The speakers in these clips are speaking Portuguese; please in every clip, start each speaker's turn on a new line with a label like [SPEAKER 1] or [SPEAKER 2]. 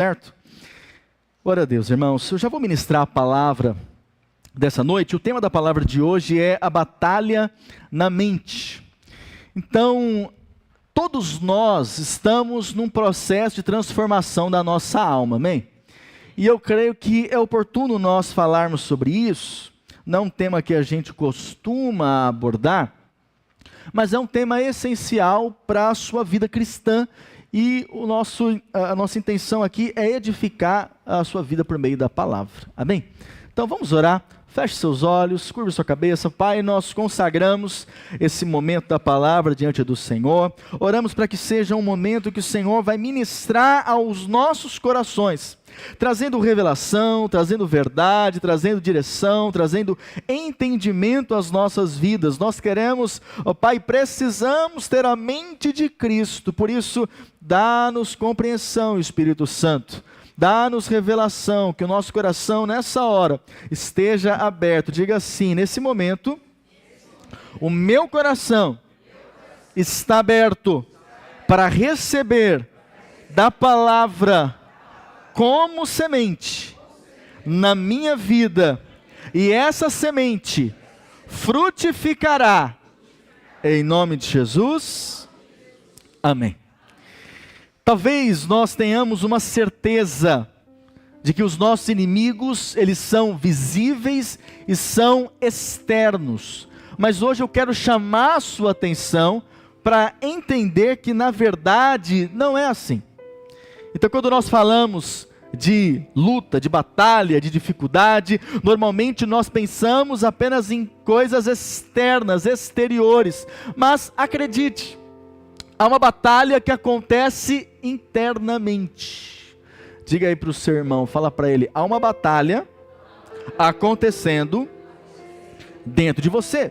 [SPEAKER 1] Certo? Glória a Deus, irmãos. Eu já vou ministrar a palavra dessa noite. O tema da palavra de hoje é a batalha na mente. Então, todos nós estamos num processo de transformação da nossa alma, amém? E eu creio que é oportuno nós falarmos sobre isso. Não é um tema que a gente costuma abordar, mas é um tema essencial para a sua vida cristã. E a nossa intenção aqui é edificar a sua vida por meio da palavra. Amém? Então vamos orar. Feche seus olhos, curva sua cabeça. Pai, nós consagramos esse momento da palavra diante do Senhor. Oramos para que seja um momento que o Senhor vai ministrar aos nossos corações, trazendo revelação, trazendo verdade, trazendo direção, trazendo entendimento às nossas vidas. Nós queremos, ó Pai, precisamos ter a mente de Cristo. Por isso, dá-nos compreensão, Espírito Santo. Dá-nos revelação, que o nosso coração nessa hora esteja aberto. Diga assim, nesse momento, o meu coração está aberto para receber da palavra como semente na minha vida. E essa semente frutificará em nome de Jesus. Amém. Talvez nós tenhamos uma certeza de que os nossos inimigos, eles são visíveis e são externos. Mas hoje eu quero chamar a sua atenção para entender que na verdade não é assim. Então quando nós falamos de luta, de batalha, de dificuldade, normalmente nós pensamos apenas em coisas externas, exteriores. Mas acredite, há uma batalha que acontece internamente. Diga aí para o seu irmão, fala para ele, há uma batalha acontecendo dentro de você.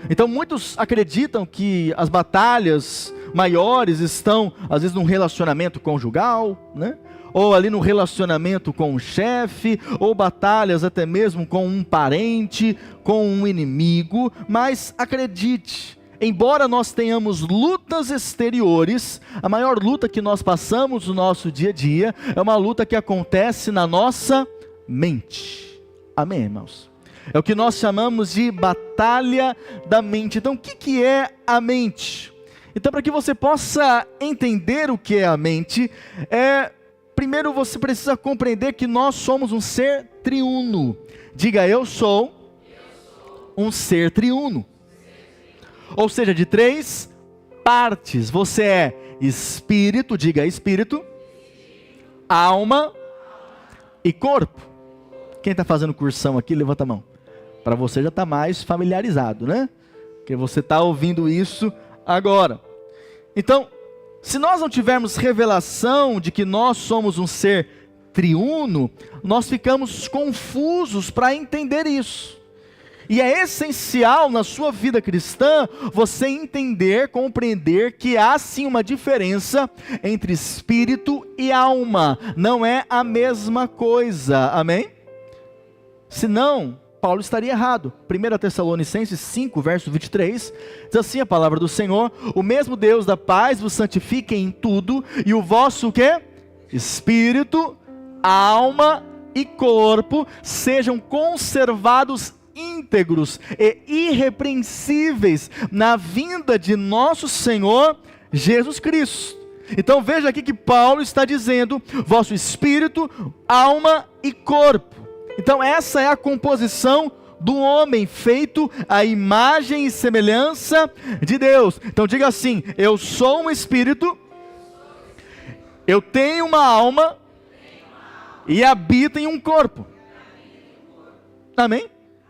[SPEAKER 1] Então muitos acreditam que as batalhas maiores estão, às vezes, num relacionamento conjugal, né? Ou ali no relacionamento com um chefe, ou batalhas até mesmo com um parente, com um inimigo. Mas acredite, embora nós tenhamos lutas exteriores, a maior luta que nós passamos no nosso dia a dia é uma luta que acontece na nossa mente. Amém, irmãos? É o que nós chamamos de batalha da mente. Então, o que é a mente? Então, para que você possa entender o que é a mente, primeiro você precisa compreender que nós somos um ser triuno. Diga, eu sou um ser triuno. Ou seja, de 3 partes. Você é espírito, diga espírito, alma e corpo. Quem está fazendo cursão aqui, levanta a mão. Para você já está mais familiarizado, né? Porque você está ouvindo isso agora. Então, se nós não tivermos revelação de que nós somos um ser triuno, nós ficamos confusos para entender isso. E é essencial na sua vida cristã você entender, compreender que há sim uma diferença entre espírito e alma. Não é a mesma coisa, amém? Senão, Paulo estaria errado. 1 Tessalonicenses 5, verso 23, diz assim a palavra do Senhor: o mesmo Deus da paz vos santifique em tudo, e o vosso o quê? Espírito, alma e corpo sejam conservados íntegros e irrepreensíveis na vinda de nosso Senhor Jesus Cristo. Então veja aqui que Paulo está dizendo: vosso espírito, alma e corpo. Então essa é a composição do homem feito à imagem e semelhança de Deus. Então diga assim: eu sou um espírito, eu tenho uma alma e habito em um corpo. Amém?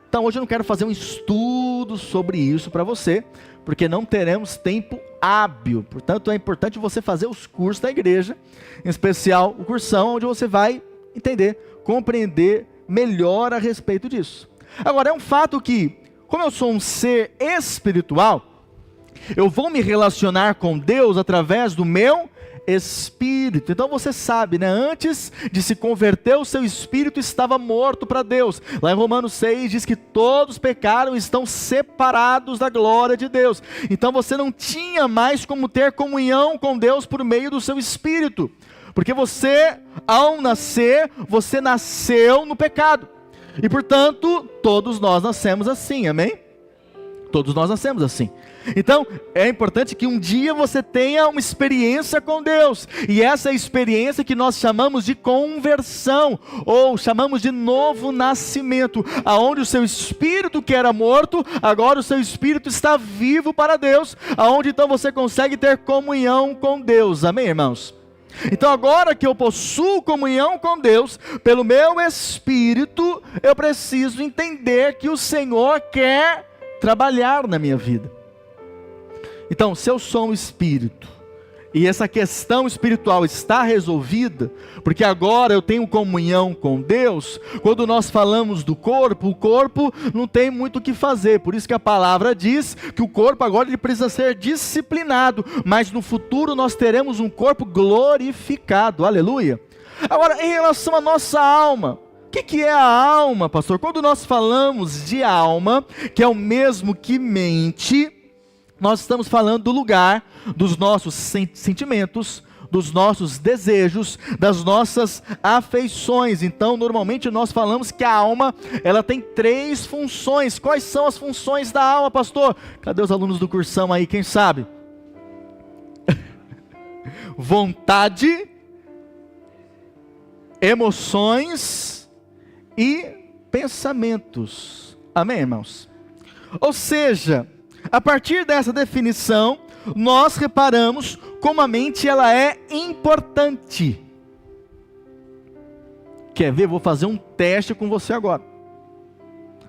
[SPEAKER 1] Então hoje eu não quero fazer um estudo sobre isso para você, porque não teremos tempo hábil. Portanto, é importante você fazer os cursos da igreja, em especial o cursão, onde você vai entender, compreender melhor a respeito disso. Agora, é um fato que, como eu sou um ser espiritual, eu vou me relacionar com Deus através do meu espírito. Então você sabe, né? Antes de se converter, o seu espírito estava morto para Deus. Lá em Romanos 6 diz que todos pecaram e estão separados da glória de Deus. Então você não tinha mais como ter comunhão com Deus por meio do seu espírito. Porque você, ao nascer, você nasceu no pecado. E portanto, todos nós nascemos assim, amém? Todos nós nascemos assim. Então, é importante que um dia você tenha uma experiência com Deus. E essa é a experiência que nós chamamos de conversão, ou chamamos de novo nascimento, aonde o seu espírito que era morto, agora o seu espírito está vivo para Deus, aonde então você consegue ter comunhão com Deus, amém, irmãos? Então agora que eu possuo comunhão com Deus, pelo meu espírito, eu preciso entender que o Senhor quer trabalhar na minha vida. Então, se eu sou um espírito, e essa questão espiritual está resolvida, porque agora eu tenho comunhão com Deus, quando nós falamos do corpo, o corpo não tem muito o que fazer, por isso que a palavra diz que o corpo agora ele precisa ser disciplinado, mas no futuro nós teremos um corpo glorificado, aleluia. Agora, em relação à nossa alma, o que é a alma, pastor? Quando nós falamos de alma, que é o mesmo que mente, nós estamos falando do lugar dos nossos sentimentos, dos nossos desejos, das nossas afeições. Então, normalmente nós falamos que a alma, ela tem 3 funções. Quais são as funções da alma, pastor? Cadê os alunos do cursão aí, quem sabe? Vontade, emoções e pensamentos. Amém, irmãos? Ou seja, a partir dessa definição, nós reparamos como a mente ela é importante. Quer ver? Vou fazer um teste com você agora,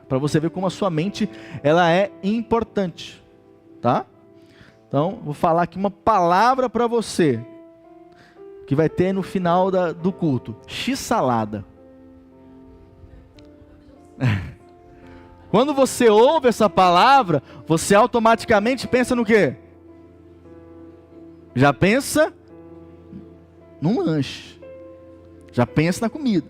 [SPEAKER 1] para você ver como a sua mente ela é importante, tá? Então, vou falar aqui uma palavra para você, que vai ter no final do culto: x-salada. Quando você ouve essa palavra, você automaticamente pensa no quê? Já pensa num lanche. Já pensa na comida.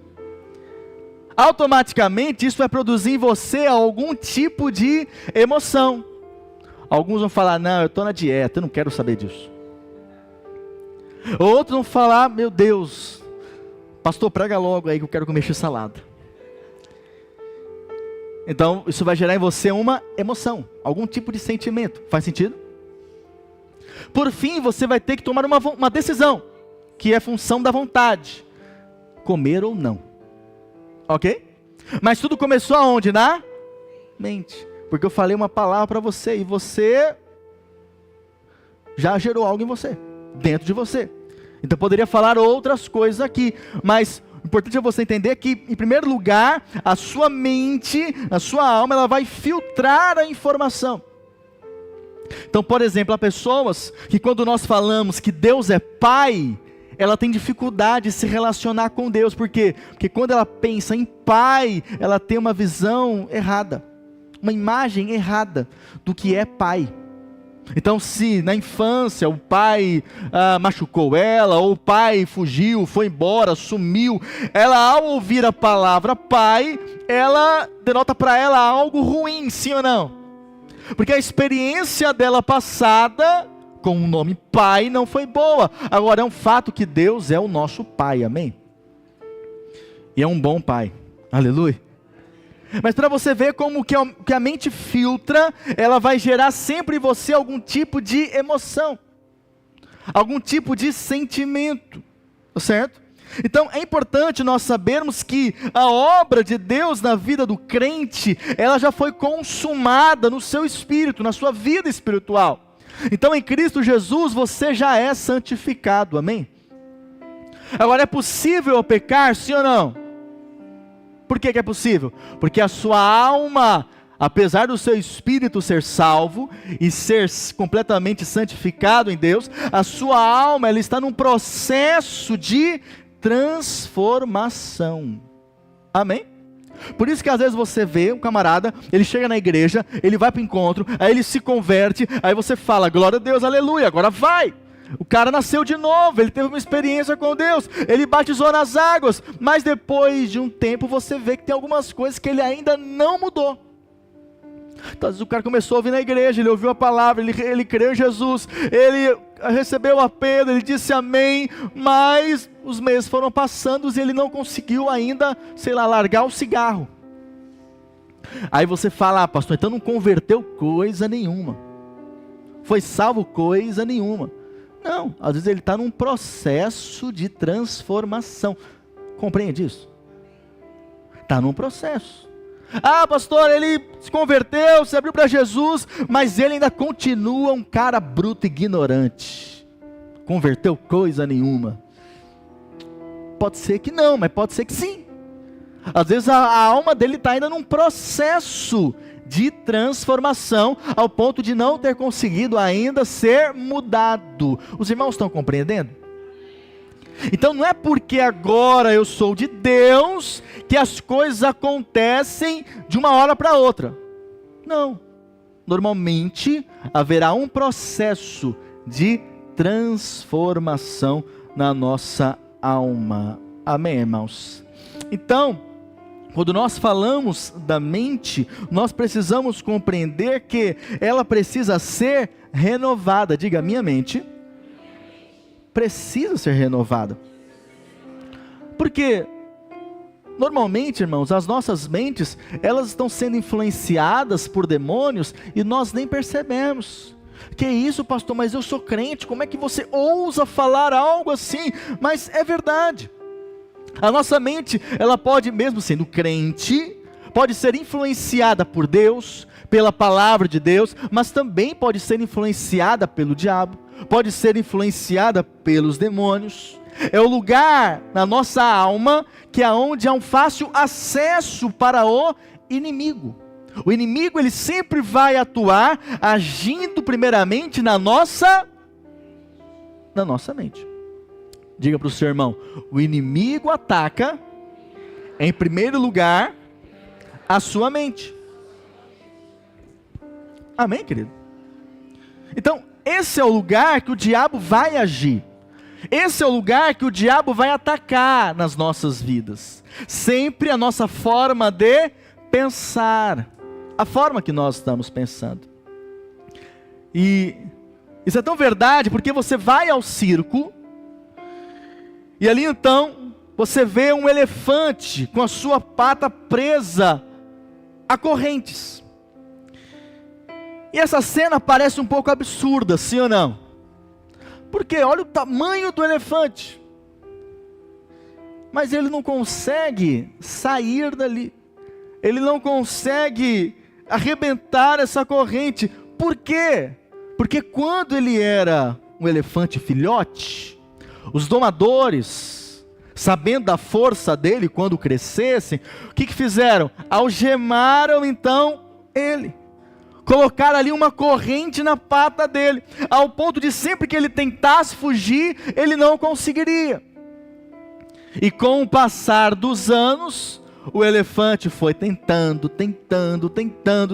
[SPEAKER 1] Automaticamente isso vai produzir em você algum tipo de emoção. Alguns vão falar: não, eu estou na dieta, eu não quero saber disso. Outros vão falar: meu Deus, pastor, prega logo aí que eu quero comer x-salada. Então, isso vai gerar em você uma emoção, algum tipo de sentimento. Faz sentido? Por fim, você vai ter que tomar uma decisão, que é função da vontade: comer ou não. Ok? Mas tudo começou aonde? Na mente. Porque eu falei uma palavra para você, e você já gerou algo em você, dentro de você. Então, eu poderia falar outras coisas aqui, mas o importante é você entender que, em primeiro lugar, a sua mente, a sua alma, ela vai filtrar a informação. Então, por exemplo, há pessoas que quando nós falamos que Deus é Pai, ela tem dificuldade de se relacionar com Deus. Por quê? Porque quando ela pensa em Pai, ela tem uma visão errada, uma imagem errada do que é Pai. Então, se na infância o pai machucou ela, ou o pai fugiu, foi embora, sumiu, ela, ao ouvir a palavra pai, ela denota para ela algo ruim, sim ou não? Porque a experiência dela passada com o nome pai não foi boa. Agora, é um fato que Deus é o nosso pai, amém? E é um bom pai, aleluia. Mas para você ver como que a mente filtra, ela vai gerar sempre em você algum tipo de emoção, algum tipo de sentimento, certo? Então é importante nós sabermos que a obra de Deus na vida do crente, ela já foi consumada no seu espírito, na sua vida espiritual. Então em Cristo Jesus você já é santificado, amém? Agora, é possível pecar, sim ou não? Por que é possível? Porque a sua alma, apesar do seu espírito ser salvo e ser completamente santificado em Deus, a sua alma ela está num processo de transformação. Amém? Por isso que às vezes você vê um camarada, ele chega na igreja, ele vai para o encontro, aí ele se converte, aí você fala: glória a Deus, aleluia, agora vai. O cara nasceu de novo, ele teve uma experiência com Deus, ele batizou nas águas, mas depois de um tempo você vê que tem algumas coisas que ele ainda não mudou. Então, às vezes o cara começou a vir na igreja, ele ouviu a palavra, ele creu em Jesus, ele recebeu a Pedro, ele disse amém, mas os meses foram passando e ele não conseguiu ainda, largar o cigarro. Aí você fala, pastor, então não converteu coisa nenhuma. Foi salvo coisa nenhuma. Não, às vezes ele está num processo de transformação. Compreende isso? Está num processo. Pastor, ele se converteu, se abriu para Jesus, mas ele ainda continua um cara bruto e ignorante. Converteu coisa nenhuma. Pode ser que não, mas pode ser que sim. Às vezes a alma dele está ainda num processo de transformação, ao ponto de não ter conseguido ainda ser mudado. Os irmãos estão compreendendo? Então não é porque agora eu sou de Deus, que as coisas acontecem de uma hora para outra. Não. Normalmente haverá um processo de transformação na nossa alma. Amém, irmãos? Então, quando nós falamos da mente, nós precisamos compreender que ela precisa ser renovada. Diga, minha mente precisa ser renovada. Porque, normalmente, irmãos, as nossas mentes, elas estão sendo influenciadas por demônios e nós nem percebemos. Que isso, pastor, mas eu sou crente, como é que você ousa falar algo assim? Mas é verdade. A nossa mente, ela pode, mesmo sendo crente, pode ser influenciada por Deus, pela palavra de Deus, mas também pode ser influenciada pelo diabo, pode ser influenciada pelos demônios. É o lugar na nossa alma que é onde há um fácil acesso para o inimigo. O inimigo, ele sempre vai atuar agindo primeiramente na nossa mente. Diga para o seu irmão, o inimigo ataca, em primeiro lugar, a sua mente. Amém, querido? Então, esse é o lugar que o diabo vai agir. Esse é o lugar que o diabo vai atacar nas nossas vidas. Sempre a nossa forma de pensar. A forma que nós estamos pensando. E isso é tão verdade, porque você vai ao circo, e ali então, você vê um elefante com a sua pata presa a correntes. E essa cena parece um pouco absurda, sim ou não? Porque olha o tamanho do elefante. Mas ele não consegue sair dali. Ele não consegue arrebentar essa corrente. Por quê? Porque quando ele era um elefante filhote, os domadores, sabendo da força dele quando crescessem, o que fizeram? Algemaram então ele. Colocaram ali uma corrente na pata dele, ao ponto de sempre que ele tentasse fugir, ele não conseguiria. E com o passar dos anos, o elefante foi tentando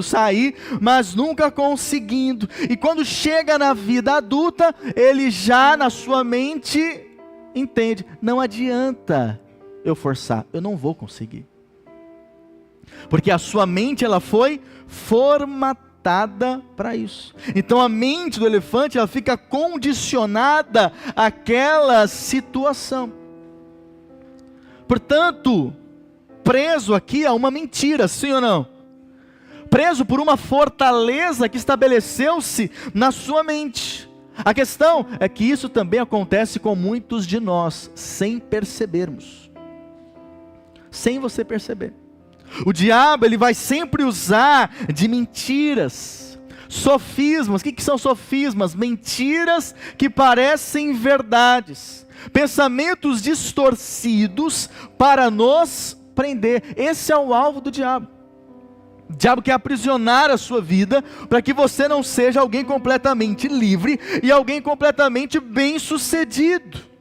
[SPEAKER 1] sair, mas nunca conseguindo. E quando chega na vida adulta, ele já na sua mente entende, não adianta eu forçar, eu não vou conseguir. Porque a sua mente, ela foi formatada para isso. Então a mente do elefante, ela fica condicionada àquela situação. Portanto, preso aqui a uma mentira, sim ou não? Preso por uma fortaleza que estabeleceu-se na sua mente. A questão é que isso também acontece com muitos de nós, sem percebermos. Sem você perceber. O diabo, ele vai sempre usar de mentiras, sofismas. O que são sofismas? Mentiras que parecem verdades. Pensamentos distorcidos para nos prender. Esse é o alvo do diabo. O diabo quer aprisionar a sua vida para que você não seja alguém completamente livre e alguém completamente bem-sucedido.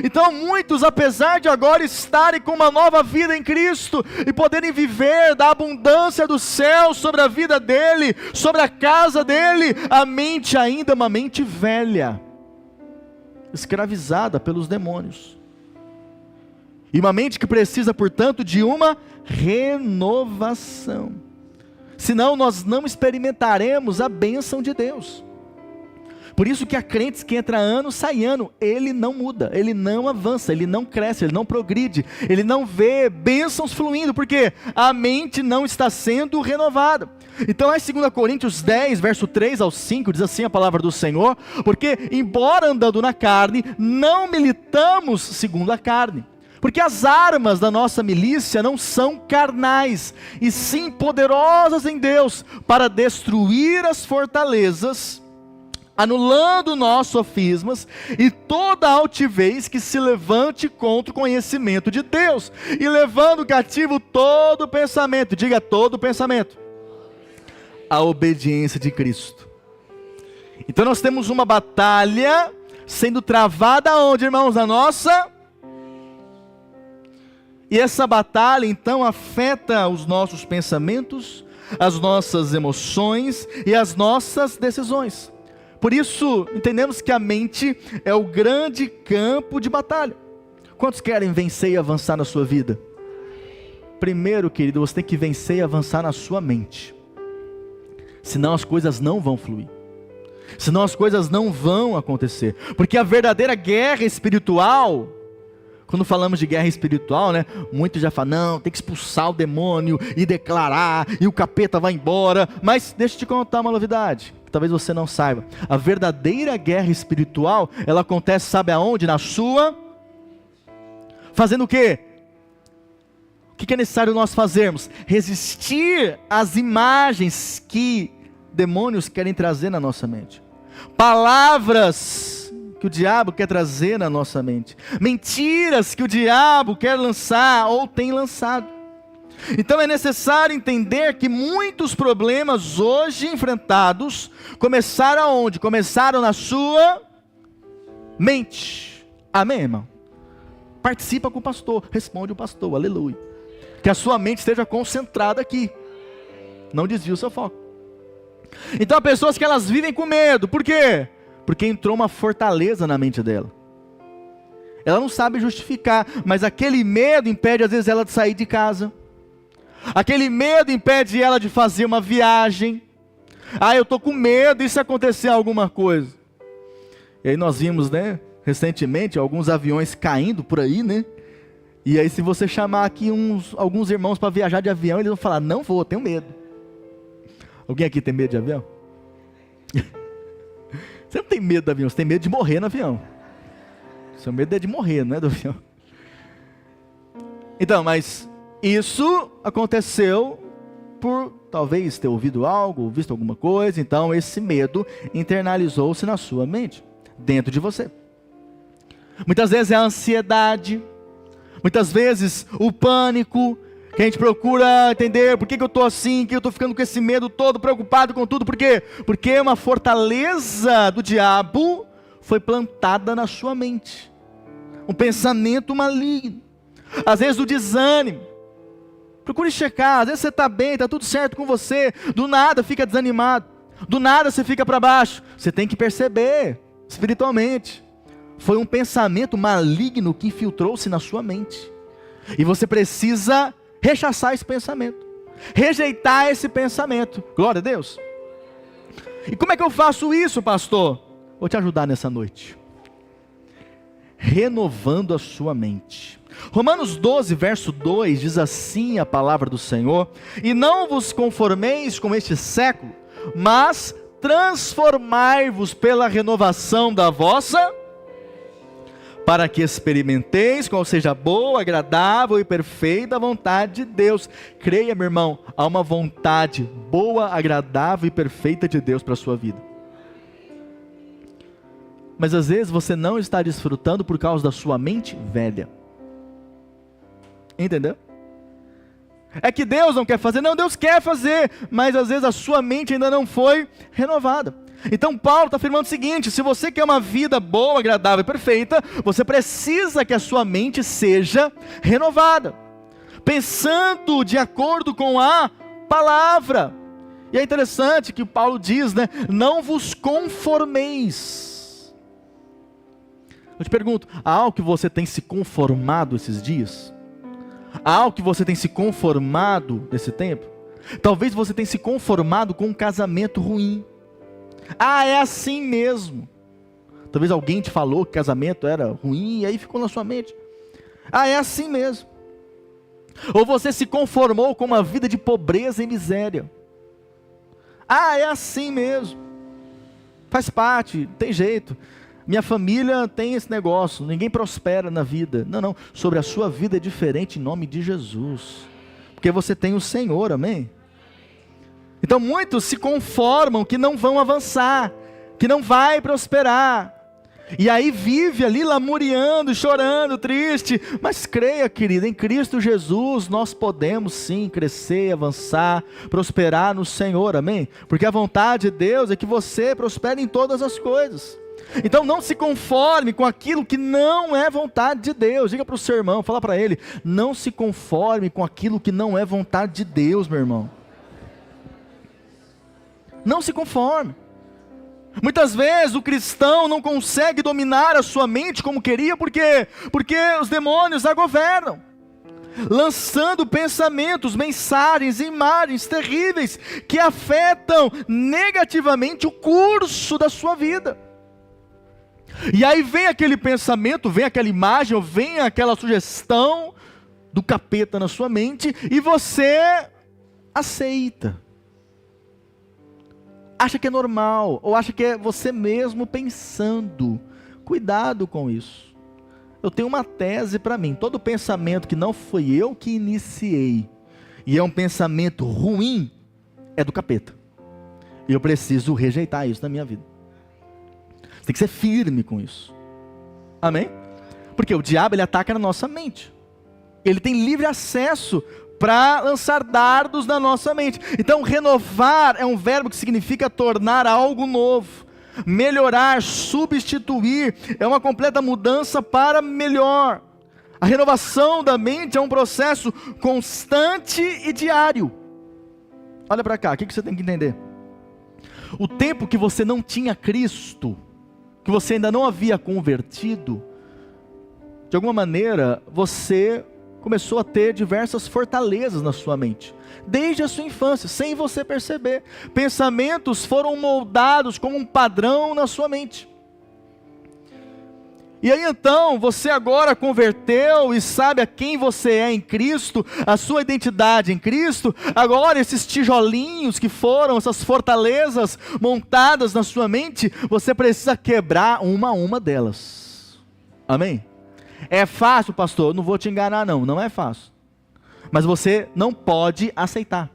[SPEAKER 1] Então muitos, apesar de agora estarem com uma nova vida em Cristo e poderem viver da abundância do céu sobre a vida dele, sobre a casa dele, a mente ainda é uma mente velha, escravizada pelos demônios. E uma mente que precisa, portanto, de uma renovação. Senão nós não experimentaremos a bênção de Deus. Por isso que há crentes que entra ano, sai ano, ele não muda, ele não avança, ele não cresce, ele não progride, ele não vê bênçãos fluindo, porque a mente não está sendo renovada. Então, em 2 Coríntios 10, verso 3 ao 5, diz assim a palavra do Senhor: porque, embora andando na carne, não militamos segundo a carne. Porque as armas da nossa milícia não são carnais, e sim poderosas em Deus, para destruir as fortalezas, anulando nossos sofismas e toda altivez que se levante contra o conhecimento de Deus, e levando cativo todo pensamento, diga todo pensamento, à obediência de Cristo. Então nós temos uma batalha sendo travada onde, irmãos? Na nossa. E essa batalha então afeta os nossos pensamentos, as nossas emoções e as nossas decisões. Por isso, entendemos que a mente é o grande campo de batalha. Quantos querem vencer e avançar na sua vida? Primeiro, querido, você tem que vencer e avançar na sua mente. Senão as coisas não vão fluir. Senão as coisas não vão acontecer. Porque a verdadeira guerra espiritual, quando falamos de guerra espiritual, né? Muitos já falam, não, tem que expulsar o demônio e declarar, e o capeta vai embora. Mas deixa eu te contar uma novidade, que talvez você não saiba. A verdadeira guerra espiritual, ela acontece, sabe aonde? Na sua. Fazendo o quê? O que é necessário nós fazermos? Resistir às imagens que demônios querem trazer na nossa mente. Palavras que o diabo quer trazer na nossa mente. Mentiras que o diabo quer lançar ou tem lançado. Então é necessário entender que muitos problemas hoje enfrentados começaram aonde? Começaram na sua mente. Amém, irmão? Participa com o pastor, responde o pastor, aleluia. Que a sua mente esteja concentrada aqui. Não desvie o seu foco. Então há pessoas que elas vivem com medo. Por quê? Porque entrou uma fortaleza na mente dela. Ela não sabe justificar, mas aquele medo impede às vezes ela de sair de casa. Aquele medo impede ela de fazer uma viagem. Ah, eu estou com medo, e se acontecer alguma coisa? E aí nós vimos, né, recentemente, alguns aviões caindo por aí, né? E aí se você chamar aqui alguns irmãos para viajar de avião, eles vão falar, não vou, tenho medo. Alguém aqui tem medo de avião? Você não tem medo do avião, você tem medo de morrer no avião. Seu medo é de morrer, não é do avião. Então, mas isso aconteceu por talvez ter ouvido algo, visto alguma coisa. Então esse medo internalizou-se na sua mente, dentro de você. Muitas vezes é a ansiedade, muitas vezes o pânico, que a gente procura entender por que eu estou assim, que eu estou ficando com esse medo todo, preocupado com tudo. Por quê? Porque uma fortaleza do diabo foi plantada na sua mente. Um pensamento maligno. Às vezes o desânimo. Procure checar, às vezes você está bem, está tudo certo com você, do nada fica desanimado, do nada você fica para baixo. Você tem que perceber, espiritualmente, foi um pensamento maligno que infiltrou-se na sua mente. E você precisa rechaçar esse pensamento, rejeitar esse pensamento. Glória a Deus. E como é que eu faço isso, pastor? Vou te ajudar nessa noite. Renovando a sua mente. Romanos 12, verso 2, diz assim a palavra do Senhor: e não vos conformeis com este século, mas transformai-vos pela renovação da vossa, para que experimenteis qual seja a boa, agradável e perfeita vontade de Deus. Creia, meu irmão, há uma vontade boa, agradável e perfeita de Deus para a sua vida. Mas às vezes você não está desfrutando por causa da sua mente velha. Entendeu? É que Deus não quer fazer. Não, Deus quer fazer, mas às vezes a sua mente ainda não foi renovada. Então Paulo está afirmando o seguinte: se você quer uma vida boa, agradável e perfeita, você precisa que a sua mente seja renovada, pensando de acordo com a palavra. E é interessante que Paulo diz, né? Não vos conformeis. Eu te pergunto, há algo que você tem se conformado esses dias? Há algo que você tem se conformado nesse tempo? Talvez você tenha se conformado com um casamento ruim. Ah, é assim mesmo. Talvez alguém te falou que casamento era ruim e aí ficou na sua mente. Ah, é assim mesmo. Ou você se conformou com uma vida de pobreza e miséria. Ah, é assim mesmo. Faz parte, tem jeito. Minha família tem esse negócio, ninguém prospera na vida. Não, não, sobre a sua vida é diferente em nome de Jesus. Porque você tem o Senhor, amém? Então muitos se conformam que não vão avançar, que não vai prosperar. E aí vive ali lamuriando, chorando, triste. Mas creia, querido, em Cristo Jesus nós podemos sim crescer, avançar, prosperar no Senhor, amém? Porque a vontade de Deus é que você prospere em todas as coisas. Então não se conforme com aquilo que não é vontade de Deus. Diga para o seu irmão, fala para ele, não se conforme com aquilo que não é vontade de Deus, meu irmão. Não se conforme. Muitas vezes o cristão não consegue dominar a sua mente como queria, porque os demônios a governam, lançando pensamentos, mensagens, imagens terríveis, que afetam negativamente o curso da sua vida. E aí vem aquele pensamento, vem aquela imagem, ou vem aquela sugestão do capeta na sua mente, e você aceita. Acha que é normal, ou acha que é você mesmo pensando. Cuidado com isso. Eu tenho uma tese para mim, todo pensamento que não foi eu que iniciei, e é um pensamento ruim, é do capeta. E eu preciso rejeitar isso na minha vida. Você tem que ser firme com isso. Amém? Porque o diabo ele ataca na nossa mente. Ele tem livre acesso para lançar dardos na nossa mente. Então renovar é um verbo que significa tornar algo novo, melhorar, substituir, é uma completa mudança para melhor. A renovação da mente é um processo constante e diário. Olha para cá, o que você tem que entender? O tempo que você não tinha Cristo, que você ainda não havia convertido, de alguma maneira você começou a ter diversas fortalezas na sua mente, desde a sua infância, sem você perceber. Pensamentos foram moldados como um padrão na sua mente. E aí então, você agora converteu e sabe a quem você é em Cristo, a sua identidade em Cristo. Agora esses tijolinhos que foram, essas fortalezas montadas na sua mente, você precisa quebrar uma a uma delas. Amém? É fácil, pastor? Não vou te enganar não, não é fácil. Mas você não pode aceitar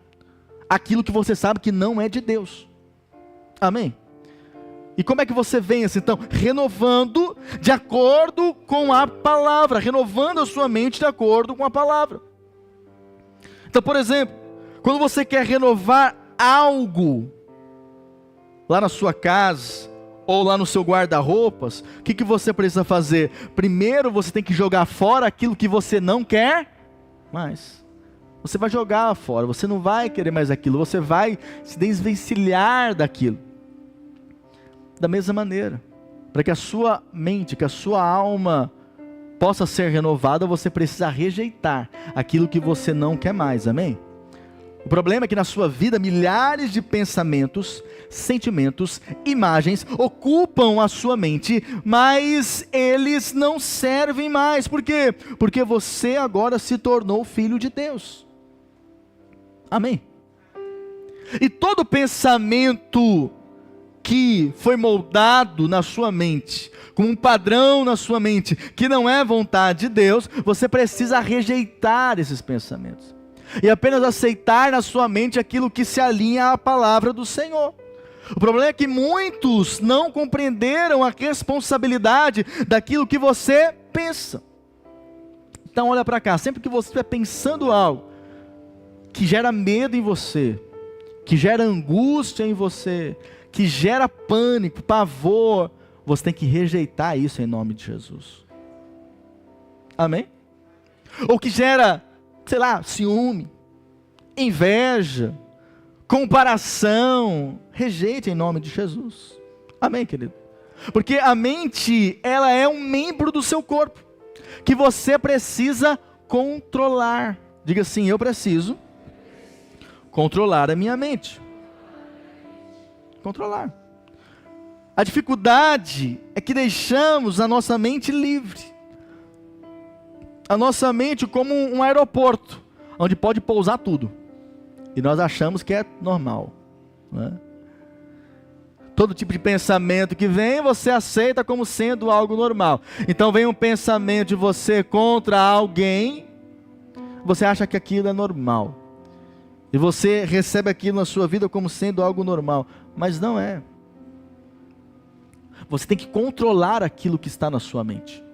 [SPEAKER 1] aquilo que você sabe que não é de Deus. Amém? E como é que você vence então? Renovando de acordo com a palavra, renovando a sua mente de acordo com a palavra. Então, por exemplo, quando você quer renovar algo lá na sua casa, ou lá no seu guarda-roupas, o que você precisa fazer? Primeiro você tem que jogar fora aquilo que você não quer mais. Você vai jogar fora, você não vai querer mais aquilo, você vai se desvencilhar daquilo. Da mesma maneira, para que a sua mente, que a sua alma possa ser renovada, você precisa rejeitar aquilo que você não quer mais, amém? O problema é que na sua vida milhares de pensamentos, sentimentos, imagens ocupam a sua mente, mas eles não servem mais. Por quê? Porque você agora se tornou filho de Deus. Amém? E todo pensamento que foi moldado na sua mente, como um padrão na sua mente, que não é vontade de Deus, você precisa rejeitar esses pensamentos. E apenas aceitar na sua mente aquilo que se alinha à palavra do Senhor. O problema é que muitos não compreenderam a responsabilidade daquilo que você pensa. Então olha para cá, sempre que você estiver pensando algo que gera medo em você, que gera angústia em você, que gera pânico, pavor, você tem que rejeitar isso em nome de Jesus. Amém? Ou que gera, sei lá, ciúme, inveja, comparação, rejeite em nome de Jesus. Amém, querido? Porque a mente, ela é um membro do seu corpo, que você precisa controlar. Diga assim, eu preciso controlar a minha mente. Controlar. A dificuldade é que deixamos a nossa mente livre. A nossa mente como um aeroporto, onde pode pousar tudo. E nós achamos que é normal, né? Todo tipo de pensamento que vem, você aceita como sendo algo normal. Então vem um pensamento de você contra alguém, você acha que aquilo é normal. E você recebe aquilo na sua vida como sendo algo normal. Mas não é. Você tem que controlar aquilo que está na sua mente.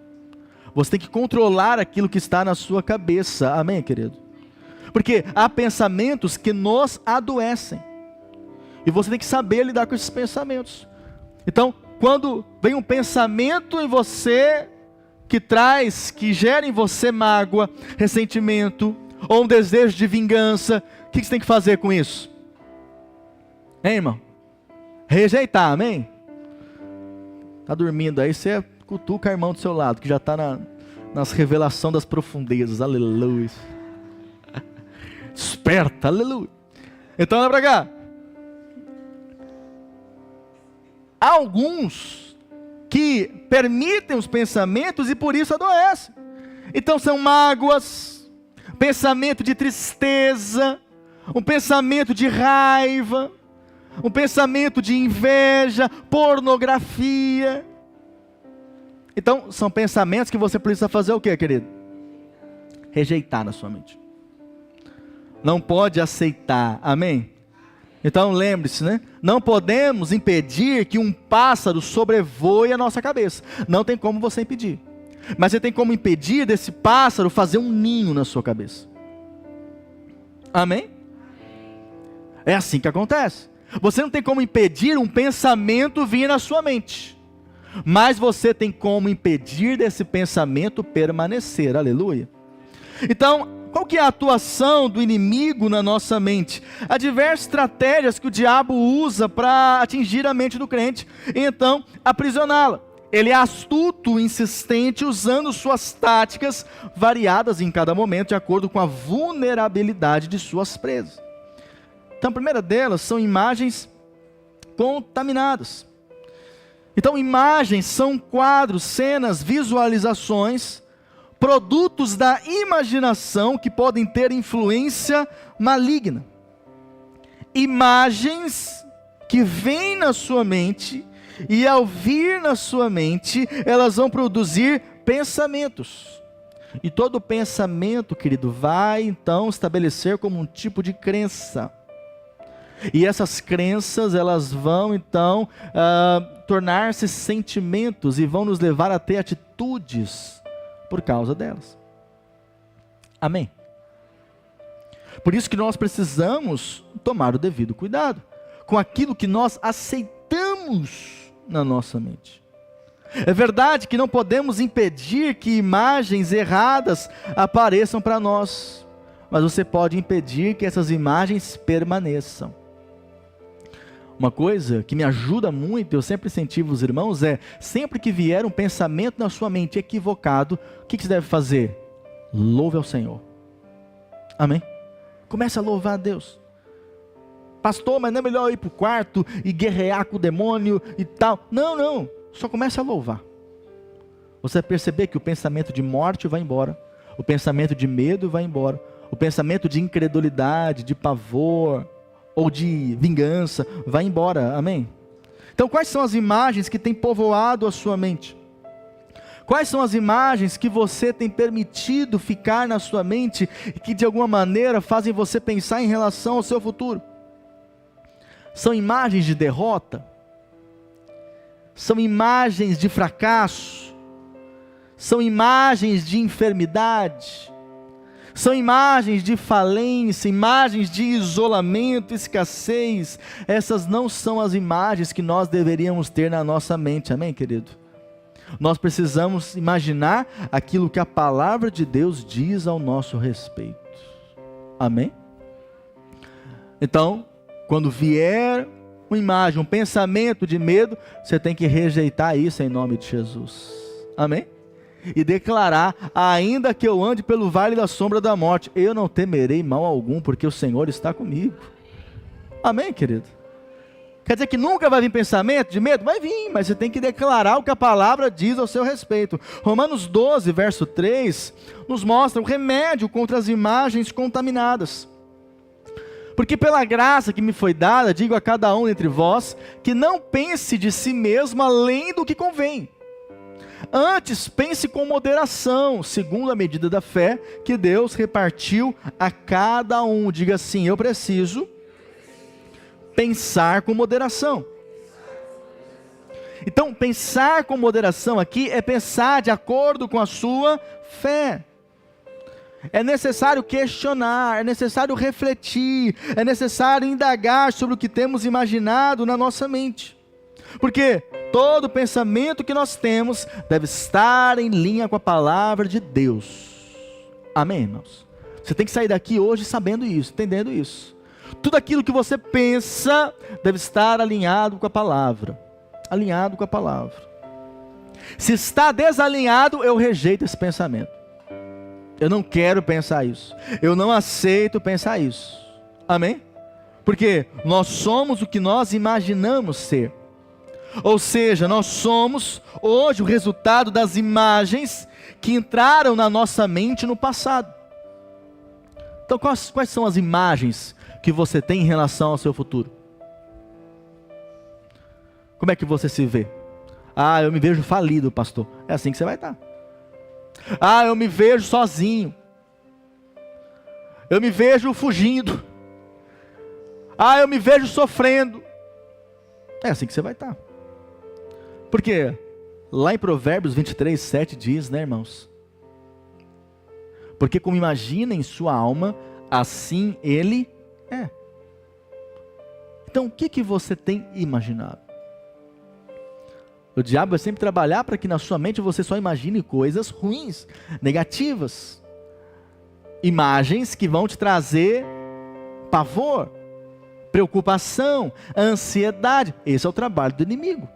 [SPEAKER 1] Você tem que controlar aquilo que está na sua cabeça. Amém, querido? Porque há pensamentos que nos adoecem. E você tem que saber lidar com esses pensamentos. Então, quando vem um pensamento em você que gera em você mágoa, ressentimento, ou um desejo de vingança, o que você tem que fazer com isso? Hein, irmão? Rejeitar, amém? Está dormindo aí, você cutuca o irmão do seu lado, que já está nas revelações das profundezas, aleluia. Desperta, aleluia. Então, olha para cá. Há alguns que permitem os pensamentos e por isso adoecem. Então são mágoas, pensamento de tristeza, um pensamento de raiva, um pensamento de inveja, pornografia. Então são pensamentos que você precisa fazer o quê, querido? Rejeitar na sua mente. Não pode aceitar, amém? Então lembre-se, né? Não podemos impedir que um pássaro sobrevoe a nossa cabeça. Não tem como você impedir. Mas você tem como impedir desse pássaro fazer um ninho na sua cabeça. Amém? É assim que acontece. Você não tem como impedir um pensamento vir na sua mente. Mas você tem como impedir desse pensamento permanecer. Aleluia. Então, qual que é a atuação do inimigo na nossa mente? Há diversas estratégias que o diabo usa para atingir a mente do crente, e então aprisioná-la. Ele é astuto, insistente, usando suas táticas variadas em cada momento, de acordo com a vulnerabilidade de suas presas. Então a primeira delas são imagens contaminadas. Então imagens são quadros, cenas, visualizações, produtos da imaginação que podem ter influência maligna. Imagens que vêm na sua mente e ao vir na sua mente, elas vão produzir pensamentos. E todo pensamento, querido, vai então estabelecer como um tipo de crença. E essas crenças, elas vão então tornar-se sentimentos e vão nos levar a ter atitudes por causa delas. Amém? Por isso que nós precisamos tomar o devido cuidado com aquilo que nós aceitamos na nossa mente. É verdade que não podemos impedir que imagens erradas apareçam para nós, mas você pode impedir que essas imagens permaneçam. Uma coisa que me ajuda muito, eu sempre incentivo os irmãos, é sempre que vier um pensamento na sua mente equivocado, o que você deve fazer? Louve ao Senhor. Amém? Comece a louvar a Deus. Pastor, mas não é melhor ir para o quarto e guerrear com o demônio e tal? Não, só comece a louvar. Você vai perceber que o pensamento de morte vai embora, o pensamento de medo vai embora, o pensamento de incredulidade, de pavor ou de vingança vai embora, amém? Então quais são as imagens que têm povoado a sua mente? Quais são as imagens que você tem permitido ficar na sua mente e que de alguma maneira fazem você pensar em relação ao seu futuro? São imagens de derrota? São imagens de fracasso? São imagens de enfermidade? São imagens de falência, imagens de isolamento, escassez. Essas não são as imagens que nós deveríamos ter na nossa mente, amém, querido? Nós precisamos imaginar aquilo que a palavra de Deus diz ao nosso respeito, amém? Então, quando vier uma imagem, um pensamento de medo, você tem que rejeitar isso em nome de Jesus, amém? E declarar: ainda que eu ande pelo vale da sombra da morte, eu não temerei mal algum, porque o Senhor está comigo. Amém, querido? Quer dizer que nunca vai vir pensamento de medo? Vai vir, mas você tem que declarar o que a palavra diz ao seu respeito. Romanos 12, verso 3, nos mostra o remédio contra as imagens contaminadas. Porque pela graça que me foi dada, digo a cada um entre vós, que não pense de si mesmo além do que convém. Antes, pense com moderação, segundo a medida da fé que Deus repartiu a cada um. Diga assim: eu preciso pensar com moderação. Então, pensar com moderação aqui é pensar de acordo com a sua fé. É necessário questionar, é necessário refletir, é necessário indagar sobre o que temos imaginado na nossa mente. Porque todo pensamento que nós temos deve estar em linha com a palavra de Deus. Amém, irmãos? Você tem que sair daqui hoje sabendo isso, entendendo isso. Tudo aquilo que você pensa deve estar alinhado com a palavra. Alinhado com a palavra. Se está desalinhado, eu rejeito esse pensamento. Eu não quero pensar isso. Eu não aceito pensar isso. Amém? Porque nós somos o que nós imaginamos ser. Ou seja, nós somos hoje o resultado das imagens que entraram na nossa mente no passado. Então quais são as imagens que você tem em relação ao seu futuro? Como é que você se vê? Ah, eu me vejo falido, pastor. É assim que você vai estar. Ah, eu me vejo sozinho. Eu me vejo fugindo. Ah, eu me vejo sofrendo. É assim que você vai estar. Porque lá em Provérbios 23, 7 diz, né, irmãos? Porque como imagina em sua alma, assim ele é. Então o que você tem imaginado? O diabo vai sempre trabalhar para que na sua mente você só imagine coisas ruins, negativas. Imagens que vão te trazer pavor, preocupação, ansiedade. Esse é o trabalho do inimigo.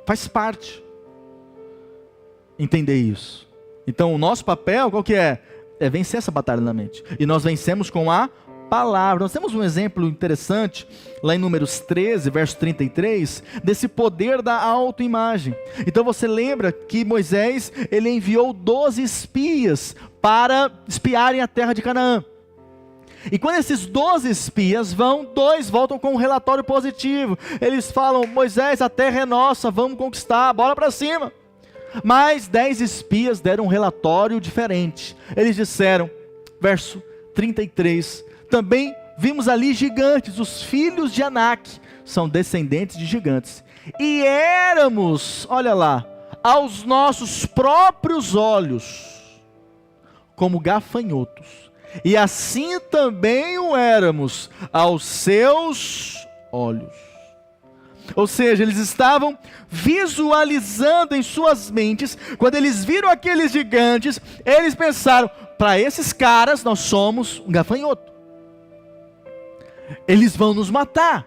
[SPEAKER 1] Faz parte entender isso. Então o nosso papel qual que é? É vencer essa batalha na mente. E nós vencemos com a palavra. Nós temos um exemplo interessante lá em Números 13, verso 33, desse poder da autoimagem. Então você lembra que Moisés, ele enviou 12 espias para espiarem a terra de Canaã. E quando esses 12 espias vão, 2 voltam com um relatório positivo. Eles falam: Moisés, a terra é nossa, vamos conquistar, bora para cima. Mas 10 espias deram um relatório diferente. Eles disseram, verso 33, também vimos ali gigantes, os filhos de Anak, são descendentes de gigantes. E éramos, olha lá, aos nossos próprios olhos, como gafanhotos. E assim também o éramos aos seus olhos. Ou seja, eles estavam visualizando em suas mentes, quando eles viram aqueles gigantes, eles pensaram: para esses caras nós somos um gafanhoto. Eles vão nos matar.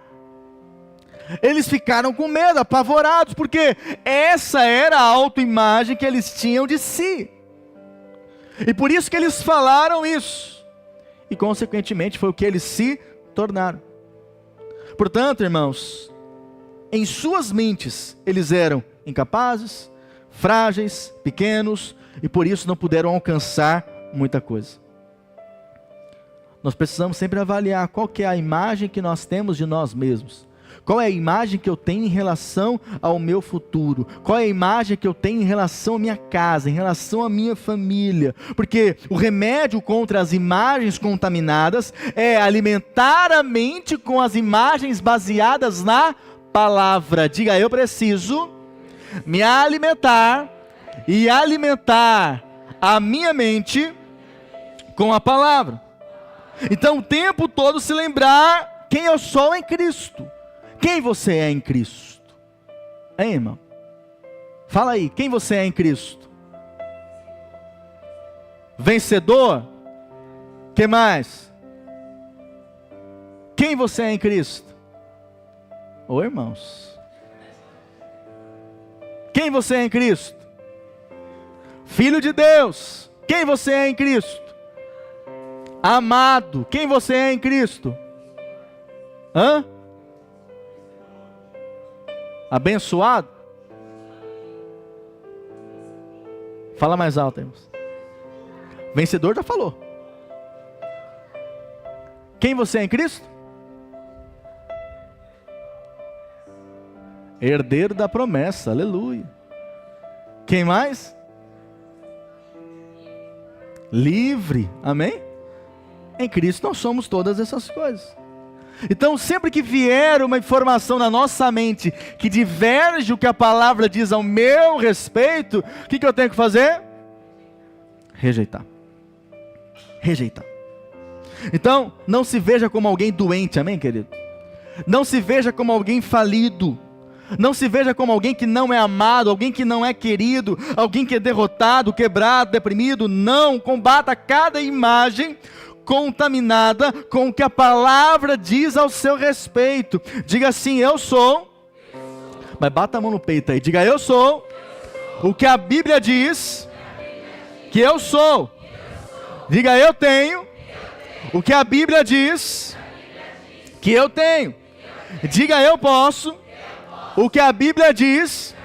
[SPEAKER 1] Eles ficaram com medo, apavorados, porque essa era a autoimagem que eles tinham de si. E por isso que eles falaram isso. E consequentemente foi o que eles se tornaram. Portanto, irmãos, em suas mentes eles eram incapazes, frágeis, pequenos, e por isso não puderam alcançar muita coisa. Nós precisamos sempre avaliar qual que é a imagem que nós temos de nós mesmos. Qual é a imagem que eu tenho em relação ao meu futuro? Qual é a imagem que eu tenho em relação à minha casa, em relação à minha família? Porque o remédio contra as imagens contaminadas é alimentar a mente com as imagens baseadas na palavra. Diga: eu preciso me alimentar e alimentar a minha mente com a palavra. Então o tempo todo se lembrar quem eu sou em Cristo. Quem você é em Cristo? Hein, irmão? Fala aí, quem você é em Cristo? Vencedor? Que mais? Quem você é em Cristo? Ô, irmãos. Quem você é em Cristo? Filho de Deus. Quem você é em Cristo? Amado. Quem você é em Cristo? Hã? Abençoado? Fala mais alto, irmãos. Vencedor já falou. Quem você é em Cristo? Herdeiro da promessa, aleluia. Quem mais? Livre, amém? Em Cristo nós somos todas essas coisas. Então sempre que vier uma informação na nossa mente que diverge o que a palavra diz ao meu respeito, o que eu tenho que fazer? Rejeitar. Rejeitar. Então não se veja como alguém doente, amém, querido? Não se veja como alguém falido. Não se veja como alguém que não é amado, alguém que não é querido, alguém que é derrotado, quebrado, deprimido. Não, combata cada imagem contaminada com o que a palavra diz ao seu respeito. Diga assim: eu sou. Mas bata a mão no peito aí, diga: eu sou o que a Bíblia diz que eu sou. Diga: eu tenho o que a Bíblia diz que eu tenho. Diga: eu posso o que a Bíblia diz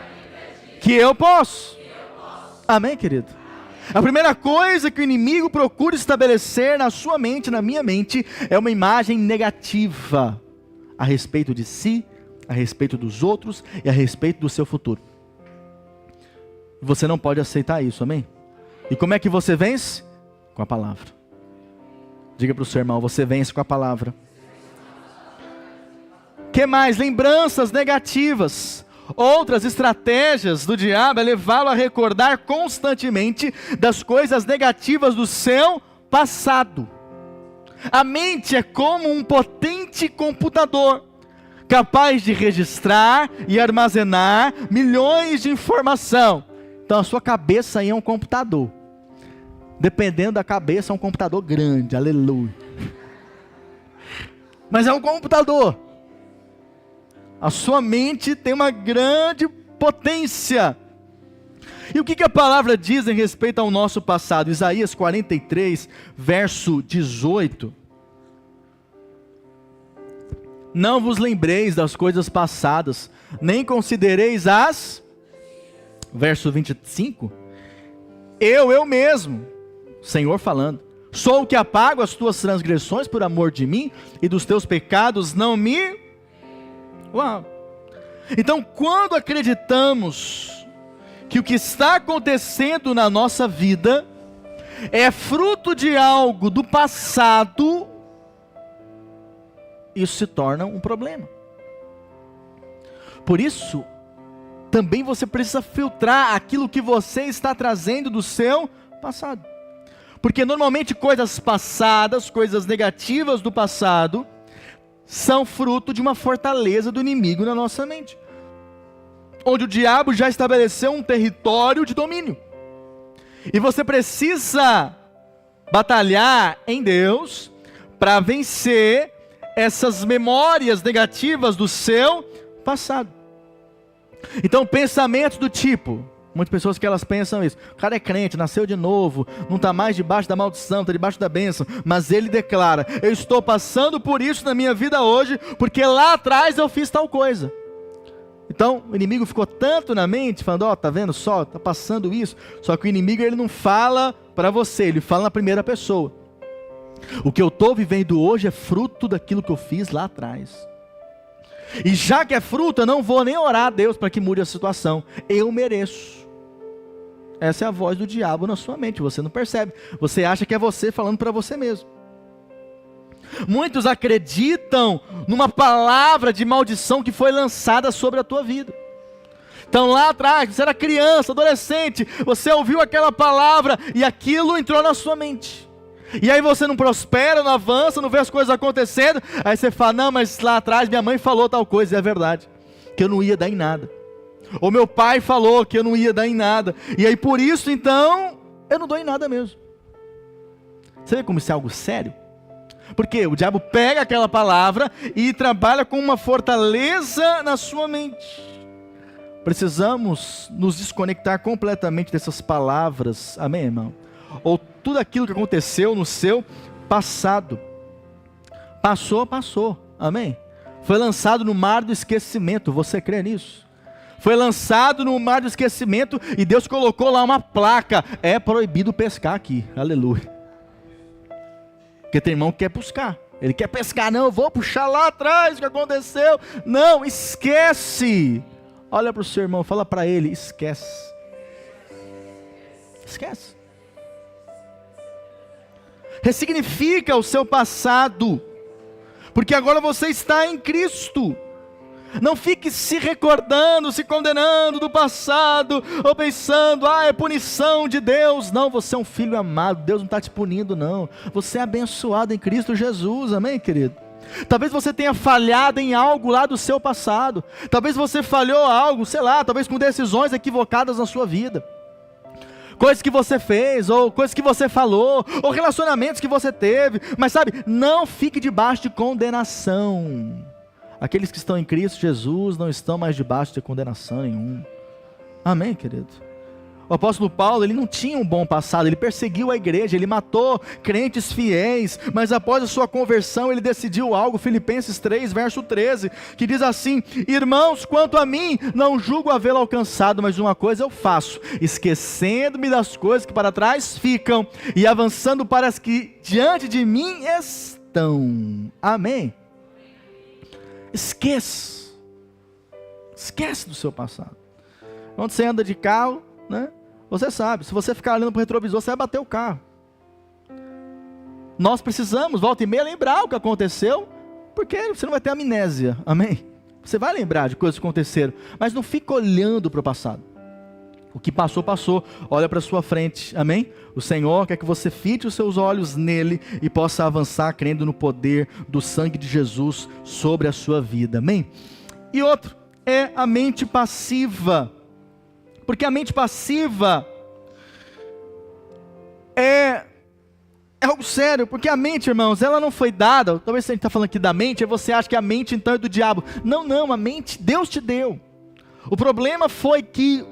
[SPEAKER 1] que eu posso. Amém, querido? A primeira coisa que o inimigo procura estabelecer na sua mente, na minha mente, é uma imagem negativa a respeito de si, a respeito dos outros e a respeito do seu futuro. Você não pode aceitar isso, amém? E como é que você vence? Com a palavra. Diga para o seu irmão: você vence com a palavra. Que mais? Lembranças negativas. Outras estratégias do diabo é levá-lo a recordar constantemente das coisas negativas do seu passado. A mente é como um potente computador, capaz de registrar e armazenar milhões de informação. Então a sua cabeça aí é um computador. Dependendo da cabeça, é um computador grande, aleluia. Mas é um computador. A sua mente tem uma grande potência. E o que a palavra diz em respeito ao nosso passado? Isaías 43, verso 18. Não vos lembreis das coisas passadas, nem considereis as... Verso 25. Eu mesmo, Senhor falando, sou o que apago as tuas transgressões por amor de mim, e dos teus pecados não me... Uau! Então, quando acreditamos que o que está acontecendo na nossa vida é fruto de algo do passado, isso se torna um problema. Por isso, também você precisa filtrar aquilo que você está trazendo do seu passado. Porque normalmente coisas passadas, coisas negativas do passado, são fruto de uma fortaleza do inimigo na nossa mente, onde o diabo já estabeleceu um território de domínio, e você precisa batalhar em Deus para vencer essas memórias negativas do seu passado. Então pensamentos do tipo, muitas pessoas que elas pensam isso: o cara é crente, nasceu de novo, não está mais debaixo da maldição, está debaixo da bênção. Mas ele declara: eu estou passando por isso na minha vida hoje, porque lá atrás eu fiz tal coisa. Então o inimigo ficou tanto na mente, falando: ó, tá vendo só, tá passando isso. Só que o inimigo, ele não fala para você, ele fala na primeira pessoa. O que eu estou vivendo hoje é fruto daquilo que eu fiz lá atrás. E já que é fruto, eu não vou nem orar a Deus para que mude a situação. Eu mereço. Essa é a voz do diabo na sua mente, você não percebe. Você acha que é você falando para você mesmo. Muitos acreditam numa palavra de maldição que foi lançada sobre a tua vida. Então lá atrás, você era criança, adolescente, você ouviu aquela palavra e aquilo entrou na sua mente. E aí você não prospera, não avança, não vê as coisas acontecendo. Aí você fala: não, mas lá atrás minha mãe falou tal coisa, e é verdade, que eu não ia dar em nada. Ou meu pai falou que eu não ia dar em nada, e aí por isso então, eu não dou em nada mesmo. Você vê como isso é algo sério? Porque o diabo pega aquela palavra e trabalha com uma fortaleza na sua mente. Precisamos nos desconectar completamente dessas palavras, amém, irmão? Ou tudo aquilo que aconteceu no seu passado. Passou, amém? Foi lançado no mar do esquecimento, você crê nisso? Foi lançado no mar do esquecimento e Deus colocou lá uma placa: é proibido pescar aqui. Aleluia. Porque tem irmão que quer buscar. Ele quer pescar, não, eu vou puxar lá atrás o que aconteceu. Não, esquece. Olha para o seu irmão, fala para ele: esquece. Esquece. Ressignifica o seu passado, porque agora você está em Cristo. Não fique se recordando, se condenando do passado, ou pensando: é punição de Deus. Não, você é um filho amado, Deus não está te punindo não. Você é abençoado em Cristo Jesus, amém, querido? Talvez você tenha falhado em algo lá do seu passado. Talvez você falhou algo, sei lá, talvez com decisões equivocadas na sua vida. Coisas que você fez, ou coisas que você falou, ou relacionamentos que você teve. Mas sabe, não fique debaixo de condenação. Aqueles que estão em Cristo Jesus não estão mais debaixo de condenação nenhuma. Amém, querido? O apóstolo Paulo, ele não tinha um bom passado, ele perseguiu a igreja, ele matou crentes fiéis, mas após a sua conversão, ele decidiu algo. Filipenses 3, verso 13, que diz assim: irmãos, quanto a mim, não julgo havê-lo alcançado, mas uma coisa eu faço, esquecendo-me das coisas que para trás ficam, e avançando para as que diante de mim estão. Amém? Esquece do seu passado. Quando você anda de carro, né? Você sabe, se você ficar olhando para o retrovisor, você vai bater o carro. Nós precisamos, volta e meia, lembrar o que aconteceu, porque você não vai ter amnésia, amém? Você vai lembrar de coisas que aconteceram, mas não fica olhando para o passado. O que passou, passou. Olha para a sua frente, amém? O Senhor quer que você fite os seus olhos nele e possa avançar crendo no poder do sangue de Jesus sobre a sua vida, amém? E outro é a mente passiva. Porque a mente passiva é algo sério, porque a mente, irmãos, ela não foi dada. Talvez se a gente está falando aqui da mente, aí você acha que a mente então é do diabo. Não, a mente Deus te deu. O problema foi que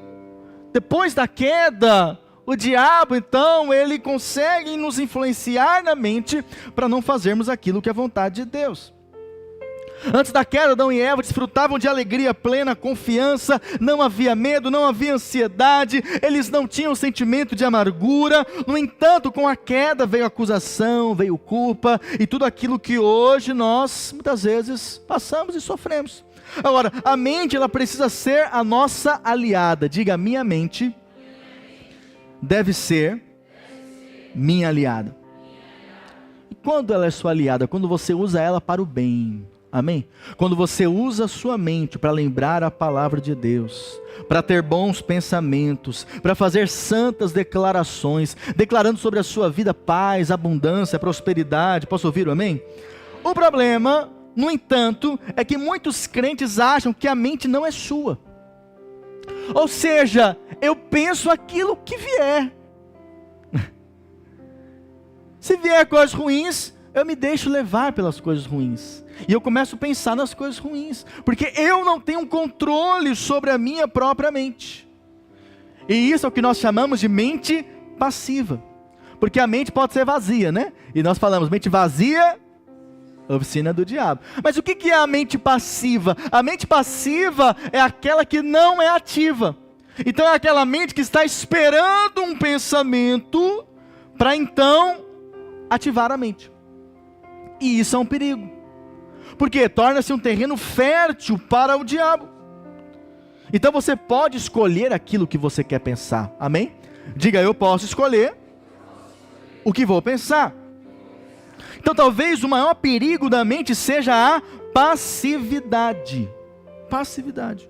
[SPEAKER 1] depois da queda, o diabo então, ele consegue nos influenciar na mente para não fazermos aquilo que é vontade de Deus. Antes da queda, Adão e Eva desfrutavam de alegria plena, confiança, não havia medo, não havia ansiedade, eles não tinham sentimento de amargura. No entanto, com a queda veio acusação, veio culpa e tudo aquilo que hoje nós muitas vezes passamos e sofremos. Agora, a mente, ela precisa ser a nossa aliada. Diga: minha mente deve ser minha aliada. E quando ela é sua aliada? Quando você usa ela para o bem. Amém? Quando você usa a sua mente para lembrar a palavra de Deus, para ter bons pensamentos, para fazer santas declarações, declarando sobre a sua vida paz, abundância, prosperidade. Posso ouvir o amém? O problema, no entanto, é que muitos crentes acham que a mente não é sua. Ou seja, eu penso aquilo que vier. Se vier coisas ruins, eu me deixo levar pelas coisas ruins. E eu começo a pensar nas coisas ruins, porque eu não tenho controle sobre a minha própria mente. E isso é o que nós chamamos de mente passiva. Porque a mente pode ser vazia, né? E nós falamos, mente vazia, oficina do diabo. Mas o que é a mente passiva? A mente passiva é aquela que não é ativa. Então é aquela mente que está esperando um pensamento para então ativar a mente. E isso é um perigo. Porque torna-se um terreno fértil para o diabo. Então você pode escolher aquilo que você quer pensar. Amém? Diga: eu posso escolher o que vou pensar. Então talvez o maior perigo da mente seja a passividade. Passividade.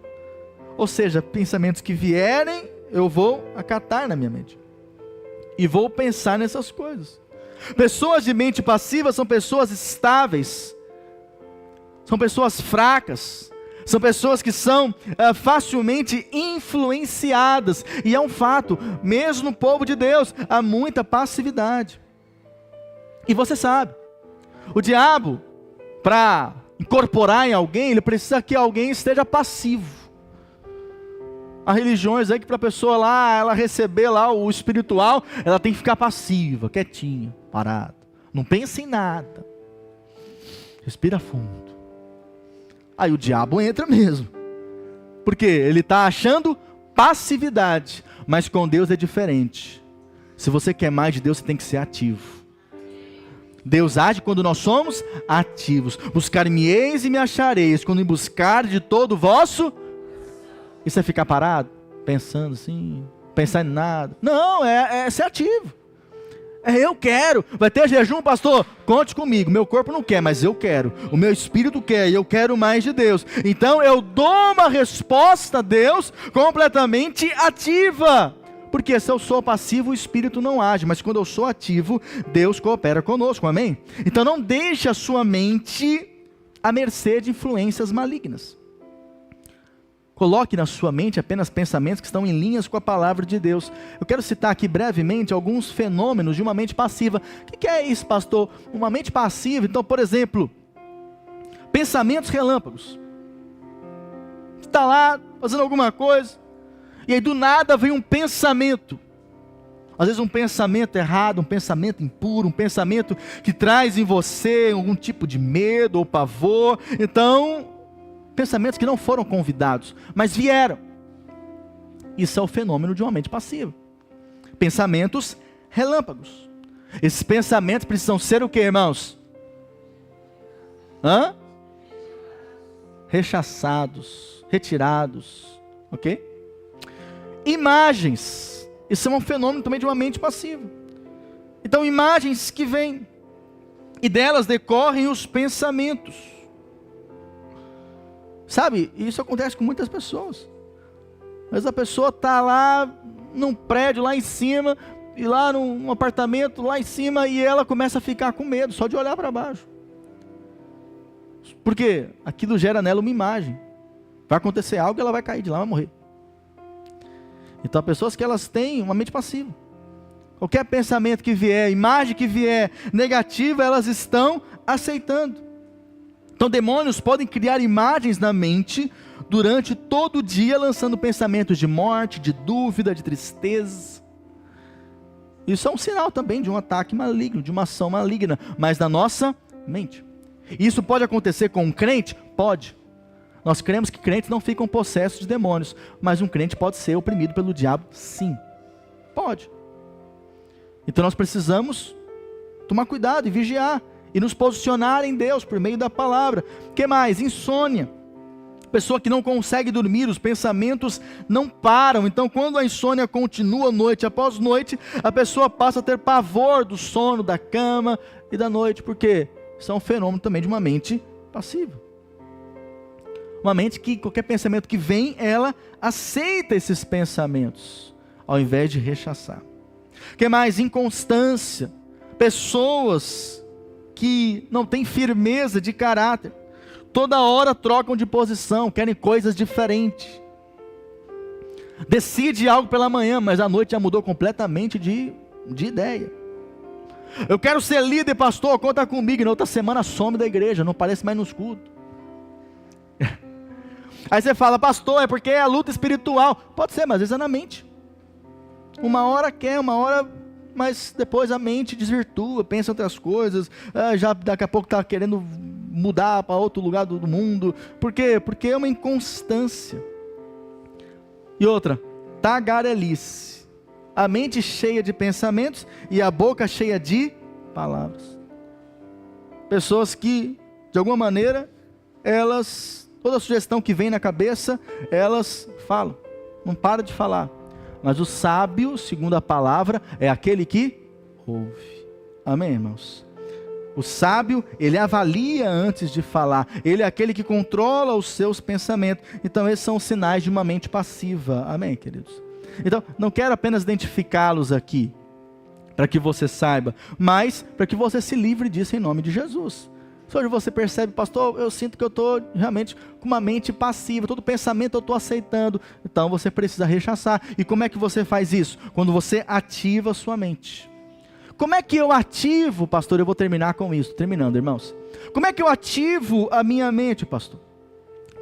[SPEAKER 1] Ou seja, pensamentos que vierem, eu vou acatar na minha mente. E vou pensar nessas coisas. Pessoas de mente passiva são pessoas estáveis. São pessoas fracas. São pessoas que são facilmente influenciadas. E é um fato, mesmo no povo de Deus, há muita passividade. E você sabe, o diabo, para incorporar em alguém, ele precisa que alguém esteja passivo. Há religiões aí que para a pessoa lá, ela receber lá o espiritual, ela tem que ficar passiva, quietinha, parada. Não pensa em nada. Respira fundo. Aí o diabo entra mesmo. Por quê? Ele está achando passividade. Mas com Deus é diferente. Se você quer mais de Deus, você tem que ser ativo. Deus age quando nós somos ativos. Buscar-me-eis e me achareis, quando me buscar de todo o vosso... Isso é ficar parado? Pensando assim, pensar em nada? Não, é ser ativo. Eu quero. Vai ter jejum, pastor? Conte comigo. Meu corpo não quer, mas eu quero. O meu espírito quer e eu quero mais de Deus. Então eu dou uma resposta a Deus completamente ativa. Porque se eu sou passivo, o espírito não age. Mas quando eu sou ativo, Deus coopera conosco. Amém? Então não deixe a sua mente à mercê de influências malignas. Coloque na sua mente apenas pensamentos que estão em linhas com a palavra de Deus. Eu quero citar aqui brevemente alguns fenômenos de uma mente passiva. O que é isso, pastor? Uma mente passiva, então, por exemplo, pensamentos relâmpagos. Você está lá fazendo alguma coisa, e aí do nada vem um pensamento. Às vezes um pensamento errado, um pensamento impuro, um pensamento que traz em você algum tipo de medo ou pavor. Então... pensamentos que não foram convidados, mas vieram. Isso é o fenômeno de uma mente passiva. Pensamentos relâmpagos. Esses pensamentos precisam ser o que, irmãos? Rechaçados, retirados, ok? Imagens. Isso é um fenômeno também de uma mente passiva. Então, imagens que vêm, e delas decorrem os pensamentos. Sabe, isso acontece com muitas pessoas. Mas a pessoa está lá num prédio lá em cima, e lá num apartamento lá em cima, e ela começa a ficar com medo, só de olhar para baixo. Por quê? Aquilo gera nela uma imagem. Vai acontecer algo e ela vai cair de lá, vai morrer. Então, pessoas que elas têm uma mente passiva. Qualquer pensamento que vier, imagem que vier negativa, elas estão aceitando. Então demônios podem criar imagens na mente durante todo o dia, lançando pensamentos de morte, de dúvida, de tristeza. Isso é um sinal também de um ataque maligno, de uma ação maligna, mas na nossa mente. Isso pode acontecer com um crente? Pode. Nós cremos que crentes não ficam possessos de demônios, mas um crente pode ser oprimido pelo diabo? Sim. Pode. Então nós precisamos tomar cuidado e vigiar. E nos posicionar em Deus por meio da palavra. O que mais? Insônia. Pessoa que não consegue dormir, os pensamentos não param. Então quando a insônia continua noite após noite, a pessoa passa a ter pavor do sono, da cama e da noite. Por quê? Isso é um fenômeno também de uma mente passiva. Uma mente que qualquer pensamento que vem, ela aceita esses pensamentos, ao invés de rechaçar. O que mais? Inconstância. Pessoas que não têm firmeza de caráter, toda hora trocam de posição, querem coisas diferentes. Decide algo pela manhã, mas à noite já mudou completamente de ideia. Eu quero ser líder, pastor, conta comigo. E na outra semana some da igreja, não aparece mais nos cultos. Aí você fala, pastor, é porque é a luta espiritual. Pode ser, mas às vezes é na mente. Uma hora quer, uma hora... mas depois a mente desvirtua, pensa em outras coisas, já daqui a pouco está querendo mudar para outro lugar do mundo. Por quê? Porque é uma inconstância. E outra, tagarelice. A mente cheia de pensamentos e a boca cheia de palavras. Pessoas que, de alguma maneira, toda sugestão que vem na cabeça, elas falam, não para de falar. Mas o sábio, segundo a palavra, é aquele que ouve. Amém, irmãos? O sábio, ele avalia antes de falar. Ele é aquele que controla os seus pensamentos. Então, esses são os sinais de uma mente passiva. Amém, queridos? Então, não quero apenas identificá-los aqui, para que você saiba, mas para que você se livre disso em nome de Jesus. Se hoje você percebe, pastor, eu sinto que eu estou realmente com uma mente passiva, todo pensamento eu estou aceitando, então você precisa rechaçar. E como é que você faz isso? Quando você ativa a sua mente. Como é que eu ativo, pastor? Eu vou terminar com isso, terminando, irmãos. Como é que eu ativo a minha mente, pastor?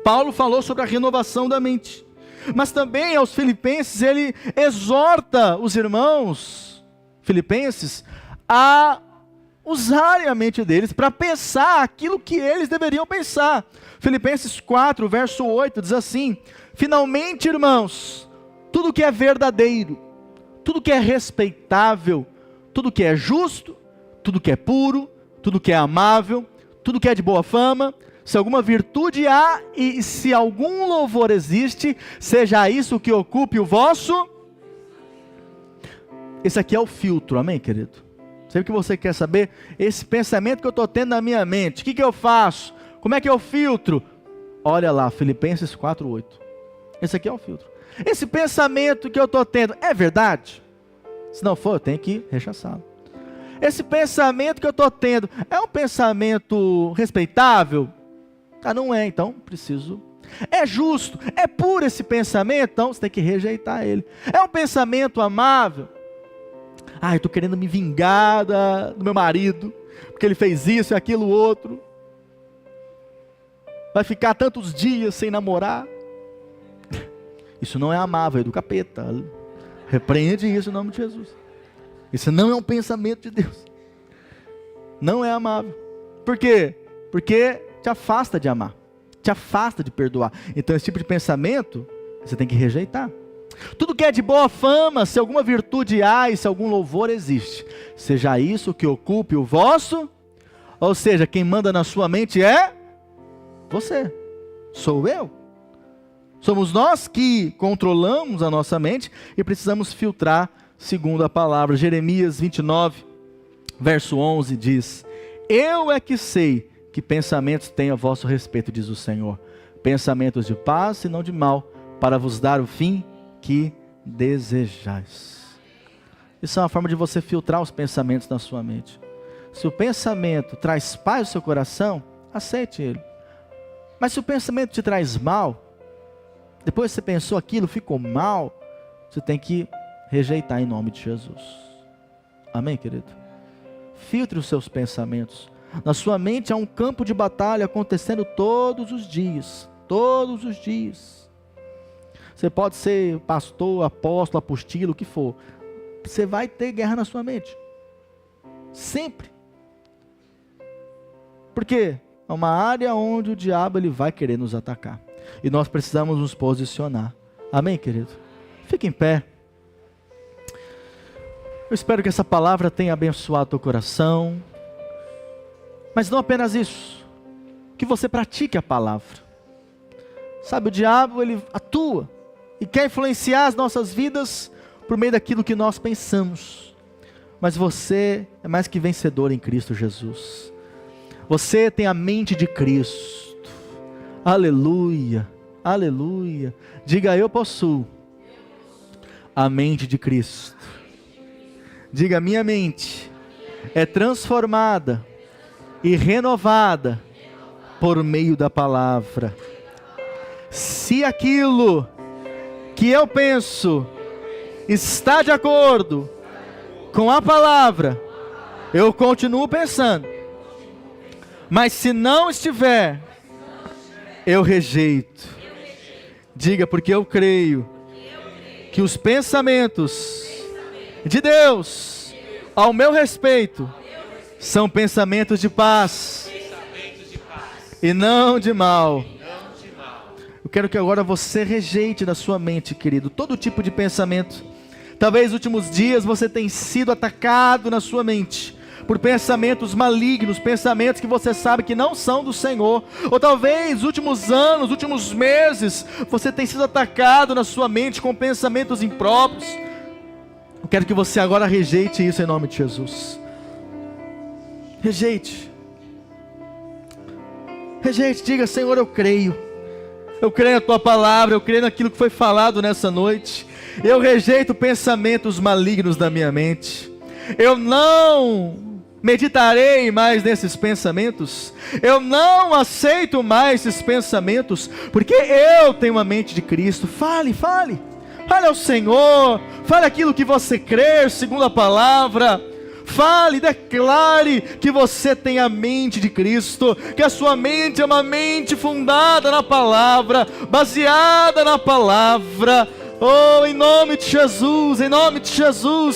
[SPEAKER 1] Paulo falou sobre a renovação da mente, mas também aos filipenses, ele exorta os irmãos filipenses a usarem a mente deles para pensar aquilo que eles deveriam pensar. Filipenses 4, verso 8, diz assim: finalmente, irmãos, tudo que é verdadeiro, tudo que é respeitável, tudo que é justo, tudo que é puro, tudo que é amável, tudo que é de boa fama, se alguma virtude há e se algum louvor existe, seja isso que ocupe o vosso. Esse aqui é o filtro, amém, querido? Sempre que você quer saber, esse pensamento que eu estou tendo na minha mente, o que eu faço? Como é que eu filtro? Olha lá, Filipenses 4:8. Esse aqui é o filtro. Esse pensamento que eu estou tendo, é verdade? Se não for, eu tenho que rechaçá-lo. Esse pensamento que eu estou tendo, é um pensamento respeitável? Ah, não é, então preciso. É justo, é puro esse pensamento? Então você tem que rejeitar ele. É um pensamento amável? Ah, eu estou querendo me vingar do meu marido, porque ele fez isso e aquilo outro. Vai ficar tantos dias sem namorar. Isso não é amável, é do capeta. Repreende isso em nome de Jesus. Isso não é um pensamento de Deus. Não é amável. Por quê? Porque te afasta de amar, te afasta de perdoar. Então esse tipo de pensamento você tem que rejeitar. Tudo que é de boa fama, se alguma virtude há e se algum louvor existe, seja isso que ocupe o vosso. Ou seja, quem manda na sua mente é você, sou eu. Somos nós que controlamos a nossa mente e precisamos filtrar segundo a palavra. Jeremias 29, verso 11 diz: eu é que sei que pensamentos tenho a vosso respeito, diz o Senhor, pensamentos de paz e não de mal, para vos dar o fim que desejais. Isso é uma forma de você filtrar os pensamentos na sua mente. Se o pensamento traz paz ao seu coração, aceite ele. Mas se o pensamento te traz mal, depois que você pensou aquilo, ficou mal, você tem que rejeitar em nome de Jesus. Amém, querido? Filtre os seus pensamentos. Na sua mente há um campo de batalha acontecendo todos os dias. Todos os dias. Você pode ser pastor, apóstolo, apostilo, o que for. Você vai ter guerra na sua mente. Sempre. Por quê? É uma área onde o diabo ele vai querer nos atacar. E nós precisamos nos posicionar. Amém, querido? Fique em pé. Eu espero que essa palavra tenha abençoado teu coração. Mas não apenas isso. Que você pratique a palavra. Sabe, o diabo ele atua e quer influenciar as nossas vidas por meio daquilo que nós pensamos. Mas você é mais que vencedor em Cristo Jesus. Você tem a mente de Cristo. Aleluia, aleluia. Diga: eu possuo a mente de Cristo. Diga: minha mente é transformada e renovada por meio da palavra. Se aquilo que eu penso está de acordo com a palavra, eu continuo pensando. Mas se não estiver, eu rejeito. Diga: porque eu creio que os pensamentos de Deus ao meu respeito são pensamentos de paz e não de mal. Eu quero que agora você rejeite da sua mente, querido, todo tipo de pensamento. Talvez nos últimos dias você tenha sido atacado na sua mente por pensamentos malignos, pensamentos que você sabe que não são do Senhor. Ou talvez nos últimos anos, últimos meses, você tenha sido atacado na sua mente com pensamentos impróprios. Eu quero que você agora rejeite isso em nome de Jesus. Rejeite. Rejeite, diga: Senhor, eu creio. Eu creio na Tua palavra, eu creio naquilo que foi falado nessa noite. Eu rejeito pensamentos malignos da minha mente. Eu não meditarei mais nesses pensamentos. Eu não aceito mais esses pensamentos, porque eu tenho a mente de Cristo. Fale, fale. Fale ao Senhor. Fale aquilo que você crê segundo a palavra. Fale, declare que você tem a mente de Cristo, que a sua mente é uma mente fundada na palavra, baseada na palavra. Oh, em nome de Jesus,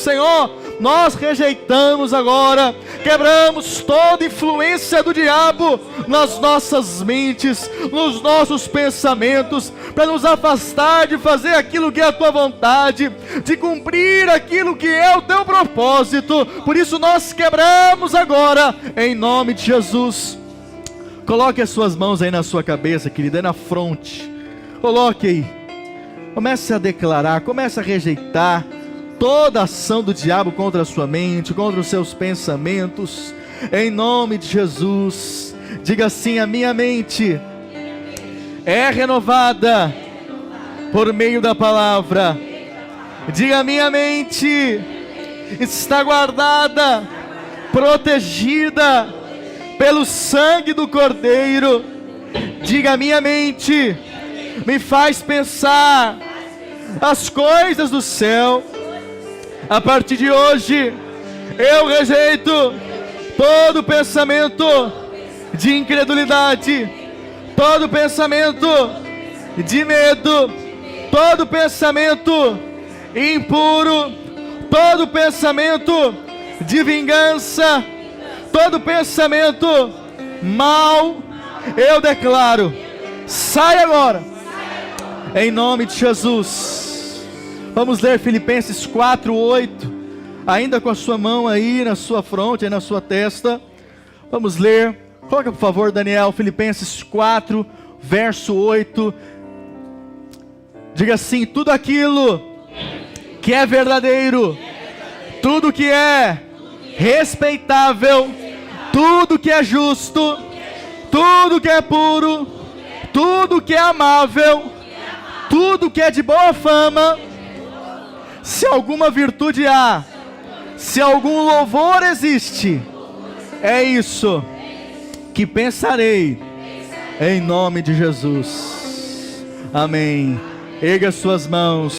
[SPEAKER 1] Senhor, nós rejeitamos agora, quebramos toda influência do diabo nas nossas mentes, nos nossos pensamentos, para nos afastar de fazer aquilo que é a tua vontade, de cumprir aquilo que é o teu propósito. Por isso nós quebramos agora, em nome de Jesus. Coloque as suas mãos aí na sua cabeça, querida, aí na fronte. Coloque aí. Comece a declarar, comece a rejeitar toda ação do diabo contra a sua mente, contra os seus pensamentos, em nome de Jesus. Diga assim: a minha mente é renovada por meio da palavra. Diga: a minha mente está guardada, protegida pelo sangue do Cordeiro. Diga: a minha mente me faz pensar as coisas do céu. A partir de hoje, eu rejeito todo pensamento de incredulidade, todo pensamento de medo, todo pensamento impuro, todo pensamento de vingança, todo pensamento mal, eu declaro, sai agora, em nome de Jesus. Vamos ler Filipenses 4:8, ainda com a sua mão aí na sua fronte, aí na sua testa. Vamos ler, coloca por favor, Daniel, Filipenses 4, verso 8. Diga assim: tudo aquilo que é verdadeiro, tudo que é respeitável, tudo que é justo, tudo que é puro, tudo que é amável, tudo que é de boa fama, se alguma virtude há, se algum louvor existe, é isso que pensarei, em nome de Jesus. Amém. Erga suas mãos.